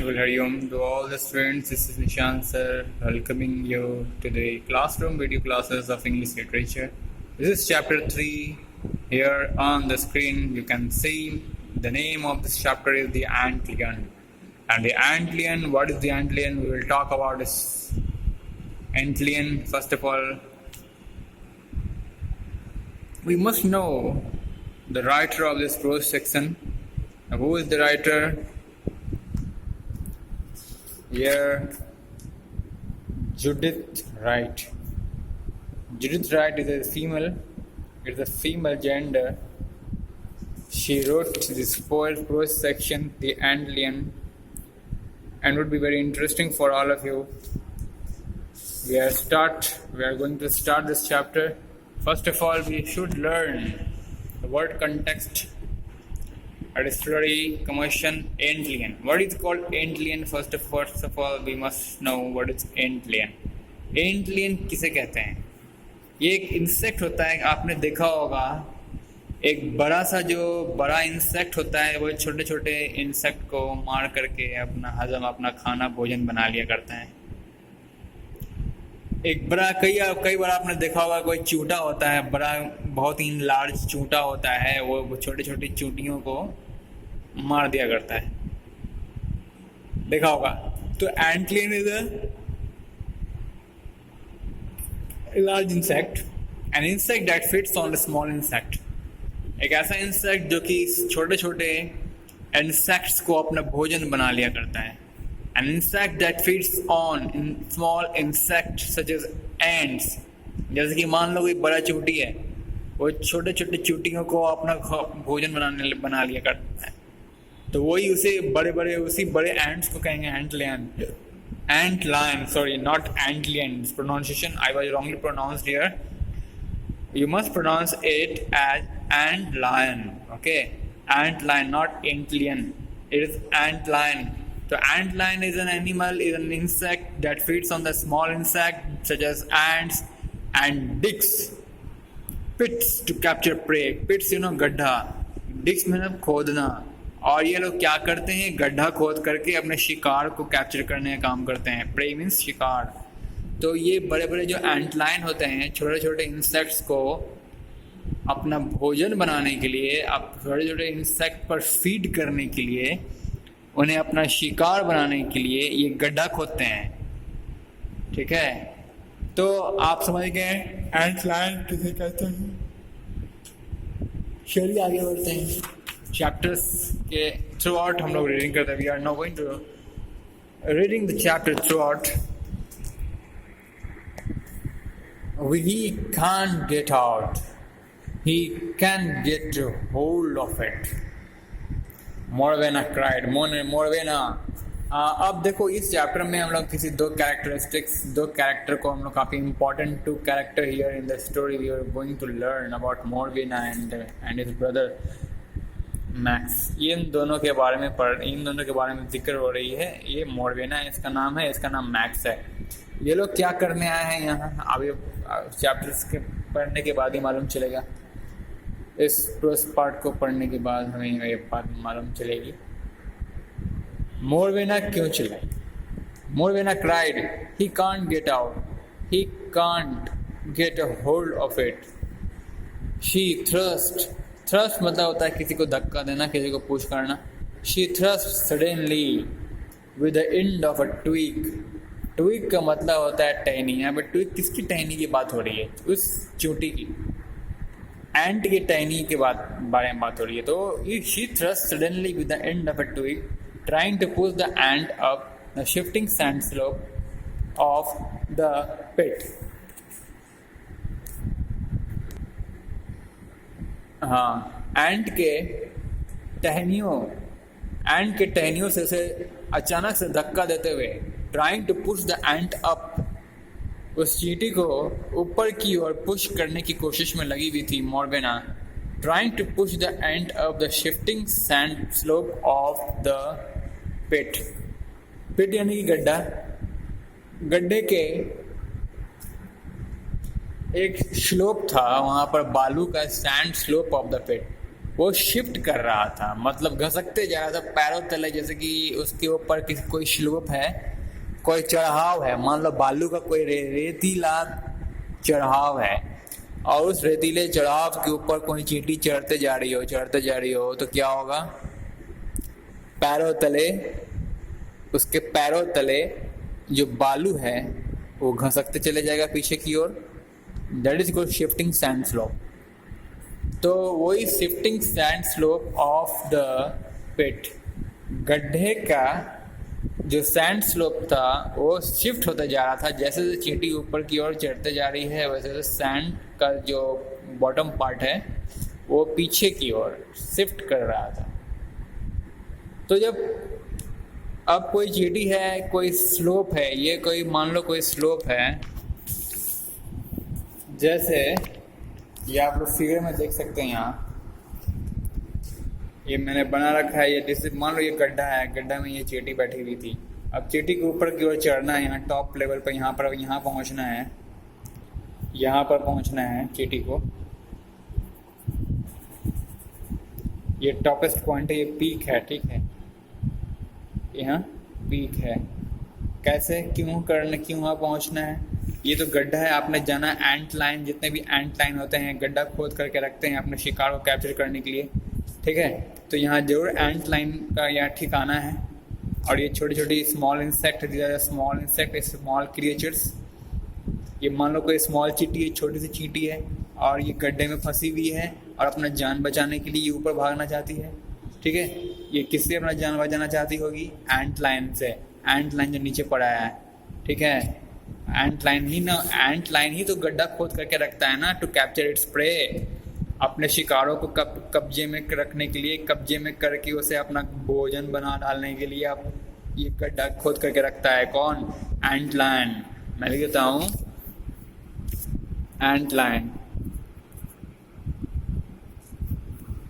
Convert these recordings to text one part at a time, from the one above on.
Well, Hariom, to all the students, this is Nishant sir, welcoming you to the classroom video classes of English literature. This is chapter 3. Here on the screen, you can see the name of this chapter is the antlion. And the antlion, what is the antlion? We will talk about this antlion. First of all, we must know the writer of this prose section. Now, who is the writer? Here, Judith Wright. Judith Wright is a female. It's a female gender. She wrote this prose section, the Antlion, and would be very interesting for all of you. We are going to start this chapter. First of all, we should learn the word context. Artistry, commotion, antlion. What is called antlion? First of all, we must know what is antlion. Antlion किसे कहते हैं? ये एक insect होता है, आपने देखा होगा एक बड़ा इंसेक्ट होता है, वो छोटे छोटे इंसेक्ट को मार करके अपना खाना भोजन बना लिया करता है। एक बड़ा कई बार आपने देखा होगा कोई चूटा होता है, बहुत ही लार्ज चूटा होता है, वो छोटी छोटी चूटियों को मार दिया करता है, देखा होगा। तो antlion is a large insect, an insect that fits on the small insect. एक ऐसा इंसेक्ट जो कि छोटे छोटे इंसेक्ट्स को अपना भोजन बना लिया करता है। An insect that feeds on small insects such as ants. जैसे कि मान लो कोई बड़ा चूटी है, वो छोटे छोटे चूटियों को अपना भोजन बना लिया करता है, तो वही उसी बड़े एंट्स को कहेंगे एंटलियन। Antlion, sorry, not antlion. Pronunciation I was wrongly pronounced here. You must pronounce it as antlion. Okay, antlion, not antlion. It is antlion. So antlion is an animal, is an insect that feeds on the small insect such as ants and digs pits to capture prey. Pits, गड्ढा, digs मतलब खोदना, और ये लोग क्या करते हैं, गड्ढा खोद करके अपने शिकार को कैप्चर करने का काम करते हैं। प्रे मीन्स शिकार। तो ये बड़े बड़े जो एंटलाइन होते हैं, छोटे छोटे इंसेक्ट्स को अपना भोजन बनाने के लिए, छोटे छोटे इंसेक्ट पर फीड करने के लिए, उन्हें अपना शिकार बनाने के लिए ये गड्ढा खोदते हैं। ठीक है, तो आप समझ गए एंटलाइन किसे कहते हैं। चलिए आगे बढ़ते हैं। चैप्टर्स के थ्रू आउट हम लोग रीडिंग करते हैं। We are now going to reading the chapter throughout. He can't get out. He can't get a hold of it. Morwena cried, Morwena. अब देखो, इस चैप्टर में हम लोग किसी दो कैरेक्टर को हम लोग काफ़ी important two character here in the story we are going to learn about Morwena and his brother Max. इन दोनों के बारे में जिक्र हो रही है। ये मोरवेना इसका नाम है, इसका नाम मैक्स है। ये लोग क्या करने आए हैं यहाँ, अभी चैप्टर्स के पढ़ने के बाद ही मालूम चलेगा। इस प्रोस पार्ट को पढ़ने के बाद हमें ये बात मालूम चलेगी। मोरवेना क्यों चिल्लाई? Morwena cried, he can't get out, he can't get a hold of it. She thrust मतलब होता है किसी को धक्का देना, किसी को पुश करना। She thrust suddenly with the end of a twig. Twig का मतलब होता है टहनी। यहाँ पे ट्विग किसकी टहनी की बात हो रही है? उस चूंटी की, एंट की टहनी के बारे में बात हो रही है। तो she thrust suddenly with the end of a twig trying to push the ant up the shifting sand slope of the pit. हाँ, एंट के टहनियों से उसे अचानक से धक्का देते हुए, trying to push the ant up, उस चींटी को ऊपर की ओर पुश करने की कोशिश में लगी हुई थी Morwena. Trying to push the ant up the shifting sand slope of the pit. Pit यानी कि गड्ढा। गड्ढे के एक स्लोप था, वहाँ पर बालू का sand slope of the pit. वो शिफ्ट कर रहा था, मतलब घसकते जा रहा था पैरों तले, जैसे कि उसके ऊपर किसी कोई स्लोप है, कोई चढ़ाव है, मान लो बालू का कोई रेतीला चढ़ाव है, और उस रेतीले चढ़ाव के ऊपर कोई चींटी चढ़ते जा रही हो तो क्या होगा? पैरों तले, उसके पैरों तले जो बालू है वो घसकते चले जाएगा पीछे की ओर। That is called shifting sand slope. तो वही shifting sand slope of the pit, गड्ढे का जो सैंड स्लोप था वो शिफ्ट होता जा रहा था। जैसे जैसे चींटी ऊपर की ओर चढ़ते जा रही है वैसे वैसे सैंड का जो बॉटम पार्ट है वो पीछे की ओर शिफ्ट कर रहा था। तो जब अब कोई चींटी है, कोई स्लोप है, ये कोई मान लो कोई स्लोप है, जैसे ये आप लोग फिगर में देख सकते हैं, यहाँ ये मैंने बना रखा है। ये जैसे मान लो ये गड्ढा है, गड्ढा में ये चींटी बैठी हुई थी। अब चींटी के ऊपर की ओर चढ़ना है, यहाँ टॉप लेवल पर, यहाँ पर यहाँ पहुँचना है, यहाँ पर पहुँचना है चींटी को। ये टॉपेस्ट पॉइंट है, ये पीक है, ठीक है, यहाँ पीक है। कैसे, क्यों वहाँ पहुँचना है? ये तो गड्ढा है, आपने जाना एंट लाइन, जितने भी एंट लाइन होते हैं गड्ढा खोद करके रखते हैं अपने शिकार को कैप्चर करने के लिए, ठीक है। तो यहाँ जरूर एंट लाइन का यहाँ ठिकाना है। और ये छोटी छोटी small insect, small insect, small creatures, ये मान लो कोई स्मॉल चींटी है, छोटी सी चींटी है और ये गड्ढे में फंसी हुई है और अपना जान बचाने के लिए ये ऊपर भागना चाहती है, ठीक है। ये किससे अपना जान बचाना चाहती होगी? एंट लाइन से। एंट लाइन जो नीचे पड़ा है, ठीक है, एंट लाइन ही तो गड्ढा खोद करके रखता है ना, टू कैप्चर इट्स प्रे, अपने शिकारों को कब्जे में रखने के लिए, कब्जे में करके उसे अपना भोजन बना डालने के लिए आप ये गड्ढा खोद करके रखता है। कौन? एंट लाइन। मैं लिख देता हूँ, एंट लाइन।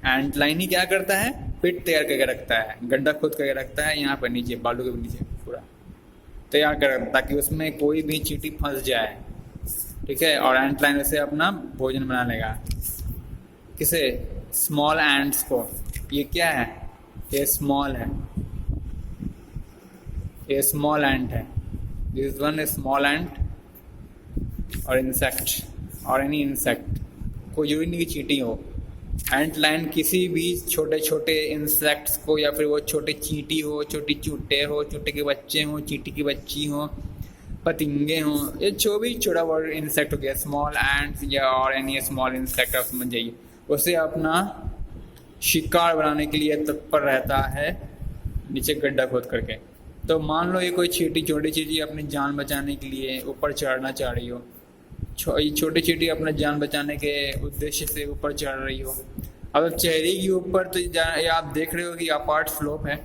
एंट लाइन ही क्या करता है? पिट तैयार करके रखता है, गड्ढा खोद करके रखता है यहाँ पर नीचे, बालू के नीचे पूरा तैयार कर, ताकि उसमें कोई भी चींटी फंस जाए, ठीक है। और एंट लाइन उसे अपना भोजन बना लेगा। किसे? स्मॉल एंट्स को। ये क्या है? ये स्मॉल है, ये स्मॉल एंट है। दिस वन इज स्मॉल एंट और इंसेक्ट, और एनी इंसेक्ट, कोई जरूरी नहीं कि चींटी हो। एंट लाइन किसी भी छोटे छोटे इंसेक्ट्स को, या फिर वो छोटे चींटी हो, छोटी चूटे हो, चूटे के बच्चे हो, चींटी की बच्ची हो, पतिंगे हो, ये जो भी छोटा बड़ा इंसेक्ट हो गया, स्मॉल एंट्स या और एनी स्मॉल इंसेक्ट आप समझ जाइए, उसे अपना शिकार बनाने के लिए तत्पर रहता है नीचे गड्ढा खोद करके। तो मान लो ये कोई छोटी चींटी अपनी जान बचाने के लिए ऊपर चढ़ना चाह रही हो, छोटी चींटी अपना जान बचाने के उद्देश्य से ऊपर चढ़ रही हो। अब चेहरे के ऊपर तो ये आप देख रहे हो कि अपवार्ड स्लोप है,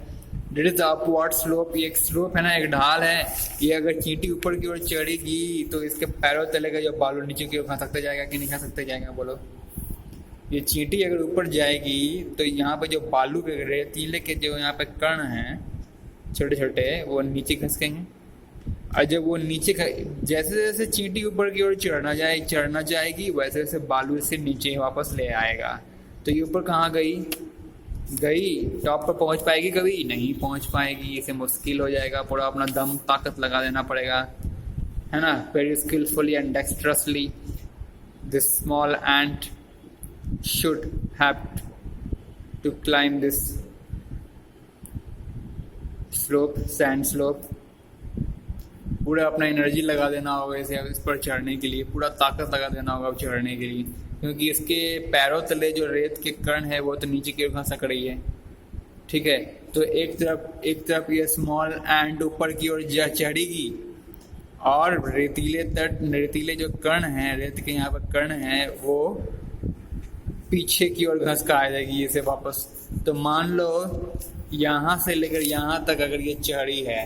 डेट इज अपवार्ड स्लोप। ये एक स्लोप है ना, एक ढाल है। ये अगर चींटी ऊपर की ओर चढ़ेगी तो इसके पैरों तले का जो बालू नीचे की ओर खा सकता जाएगा कि नहीं खा सकता जाएगा? बोलो। ये चींटी अगर ऊपर जाएगी तो यहाँ पे जो बालू के रेतीले के जो यहाँ पे कण हैं छोटे छोटे, वो नीचे खसकेंगे। और जब वो नीचे जैसे जैसे चींटी ऊपर की ओर चढ़ना जाएगी वैसे वैसे बालू से नीचे वापस ले आएगा। तो ये ऊपर कहाँ गई टॉप पर पहुँच पाएगी? कभी नहीं पहुँच पाएगी, इसे मुश्किल हो जाएगा, पूरा अपना दम ताकत लगा देना पड़ेगा, है ना। Very skilfully and dexterously this small ant should have to climb this slope, sand slope। पूरा अपना एनर्जी लगा देना होगा इस पर चढ़ने के लिए, पूरा ताकत लगा देना होगा चढ़ने के लिए, क्योंकि इसके पैरों तले जो रेत के कण है वो तो नीचे की ओर खसक रही है, ठीक है। तो एक तरफ ये स्मॉल एंड ऊपर की ओर चढ़ेगी और रेतीले जो कण हैं, रेत के यहाँ पर कण हैं, वो पीछे की ओर घस कर आ जाएगी इसे वापस। तो मान लो यहाँ से लेकर यहाँ तक अगर ये चढ़ी है,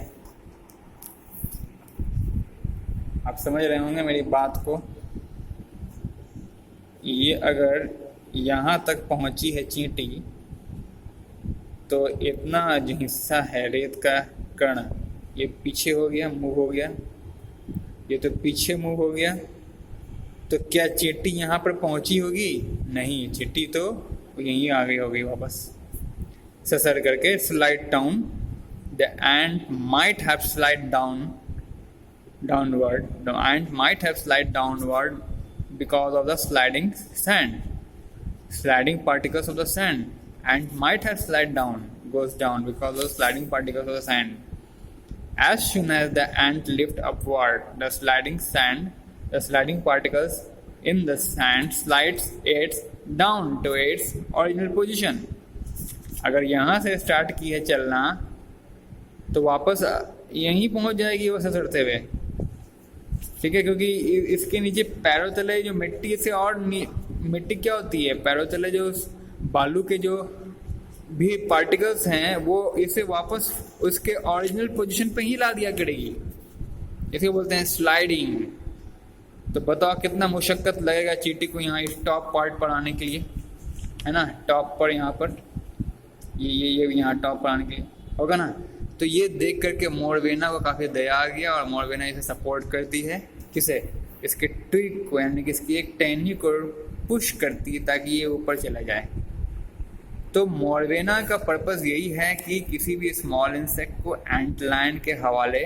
आप समझ रहे होंगे मेरी बात को, ये अगर यहाँ तक पहुँची है चींटी, तो इतना जो हिस्सा है रेत का कण, ये पीछे हो गया, मुँह हो गया, ये तो पीछे मुँह हो गया। तो क्या चींटी यहाँ पर पहुँची होगी? नहीं, चींटी तो यहीं आ गई होगी वापस ससर करके slide down the ant might have slide downward the ant might have slid downward because of the sliding particles of the sand. Ant might have slid goes down because of the sliding particles of the sand. As soon as the ant lift upward, the sliding particles in the sand slides it down to its original position. अगर यहाँ से start की है चलना तो वापस यहीं पहुंच जाएगी वो ससरते हुए, ठीक है, क्योंकि इसके नीचे पैरों तले जो मिट्टी से और मिट्टी क्या होती है, पैरों तले जो बालू के जो भी पार्टिकल्स हैं वो इसे वापस उसके ओरिजिनल पोजीशन पे ही ला दिया करेगी। इसे बोलते हैं स्लाइडिंग। तो बताओ कितना मुशक्कत लगेगा चींटी को यहाँ इस टॉप पार्ट पर आने के लिए, है ना, टॉप पर यहाँ पर ये यहाँ टॉप पर आने के लिए होगा ना। तो ये देख करके मोरवेना को काफ़ी दया आ गया और मोरवेना इसे सपोर्ट करती है, किसे, इसके ट्विग को, यानी कि इसकी एक टहनी को पुश करती है ताकि ये ऊपर चला जाए। तो मोरवेना का पर्पस यही है कि किसी भी स्मॉल इंसेक्ट को एंटलाइन के हवाले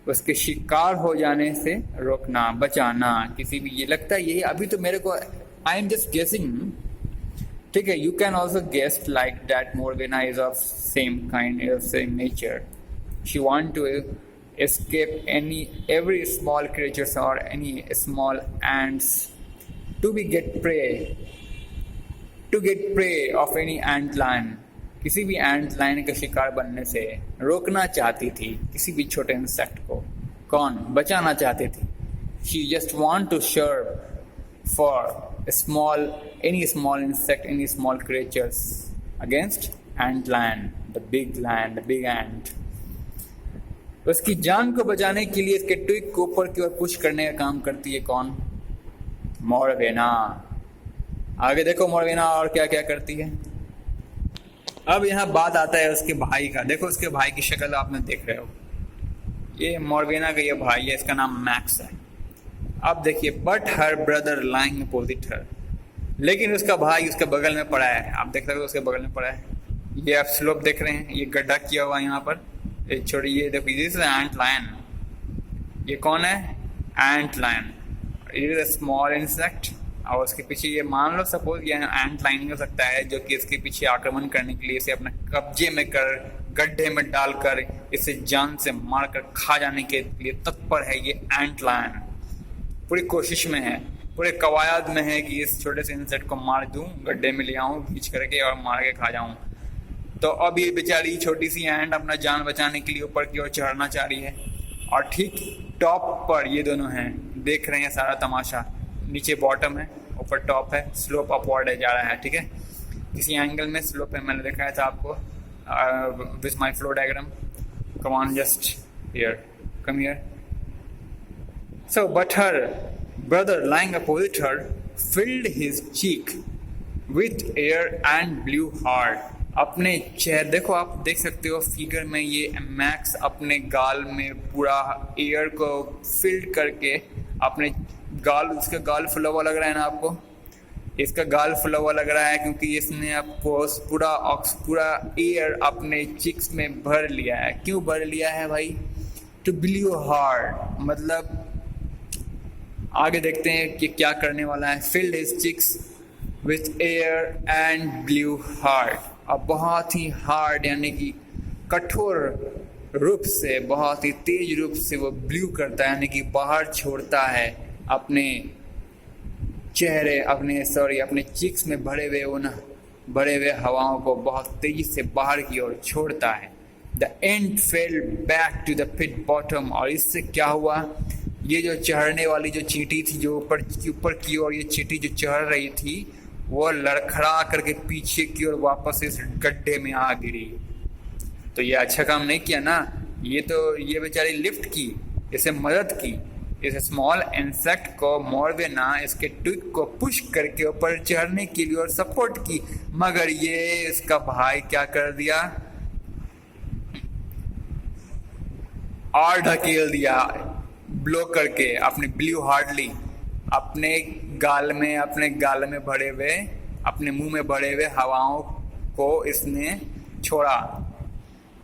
उसके शिकार हो जाने से रोकना, बचाना, किसी भी, ये लगता है यही। अभी तो मेरे को आई एम जस्ट गेसिंग, ठीक है, you can also guess like that Morwena is of same kind, of same nature. She want to escape every small creatures or any small ants to get prey of any ant lion, किसी भी एंट line का शिकार बनने से रोकना चाहती थी किसी भी छोटे इंसेक्ट को। कौन बचाना चाहती थी? She just want to serve for any small insect, any small creatures against ant lion, the big ant। उसकी जान को बचाने के लिए इसके ट्विग को ऊपर की ओर पुश करने का काम करती है कौन? मोरवेना। आगे देखो मोरवेना और क्या क्या करती है। अब यहाँ बात आता है उसके भाई का। देखो उसके भाई की शक्ल आपने देख रहे हो, ये मोरवेना का ये भाई है, इसका नाम मैक्स है। अब देखिए, but her brother lying opposite her, लेकिन उसका भाई उसके बगल में पड़ा है। आप देख रहे हो उसके बगल में पड़ा है। ये आप स्लोप देख रहे हैं, ये गड्ढा किया हुआ यहाँ पर, ये छोड़ी, ये देखो, दिस इज एंट लायन। ये कौन है? Ant lion. It is a small insect. और उसके पीछे ये मान लो सपोज ये एंट लाइन हो सकता है जो कि इसके पीछे आक्रमण करने के लिए, इसे अपने कब्जे में कर, गड्ढे में डालकर इसे जान से मारकर खा जाने के लिए तत्पर है ये एंट लायन। पूरी कोशिश में है, पूरे कवायद में है कि इस छोटे से इंसेक्ट को मार दूं, गड्ढे में ले आऊं खींच करके और मार के खा जाऊं। तो अब ये बेचारी छोटी सी एंट अपना जान बचाने के लिए ऊपर की ओर चढ़ना चाह रही है और ठीक टॉप पर ये दोनों हैं, देख रहे हैं सारा तमाशा। नीचे बॉटम है, ऊपर टॉप है, स्लोप अपवर्ड है, जा रहा है, ठीक है, किसी एंगल में स्लोप है। मैंने दिखाया था आपको with my flow diagram. Come on, just here, come here. So, but her brother lying opposite her filled his cheek with air and blew hard. अपने चेहरे, देखो आप देख सकते हो फिगर में, ये मैक्स अपने गाल में पूरा एयर को फिल्ड करके अपने गाल, उसका गाल फुला हुआ लग रहा है ना आपको, इसका गाल फुला हुआ लग रहा है क्योंकि इसने आपको पूरा एयर अपने चिक्स में भर लिया है। क्यों भर लिया है भाई? टू ब्लू हार्ड, मतलब आगे देखते हैं कि क्या करने वाला है। Filled his cheeks with air and blew hard. अब बहुत ही हार्ड यानी कि कठोर रूप से, बहुत ही तेज रूप से वो ब्लू करता है, यानी कि बाहर छोड़ता है अपने चेहरे, अपने चिक्स में भरे हुए हवाओं को बहुत तेजी से बाहर की ओर छोड़ता है। The ant fell back to the pit bottom. और इससे क्या हुआ, ये जो चढ़ने वाली जो चींटी थी, जो ऊपर की ओर ये चींटी जो चढ़ रही थी, वो लड़खड़ा करके पीछे की ओर वापस इस गड्ढे में आ गिरी। तो ये अच्छा काम नहीं किया ना, ये बेचारी लिफ्ट की, इसे मदद की, इस स्मॉल इंसेक्ट को मोरवेना इसके ट्विग को पुश करके ऊपर चढ़ने के लिए और सपोर्ट की। मगर ये इसका भाई क्या कर दिया, और ढकेल दिया ब्लो करके अपने ब्लू हार्डली अपने गाल में भरे हुए अपने मुंह में भरे हुए हवाओं को इसने छोड़ा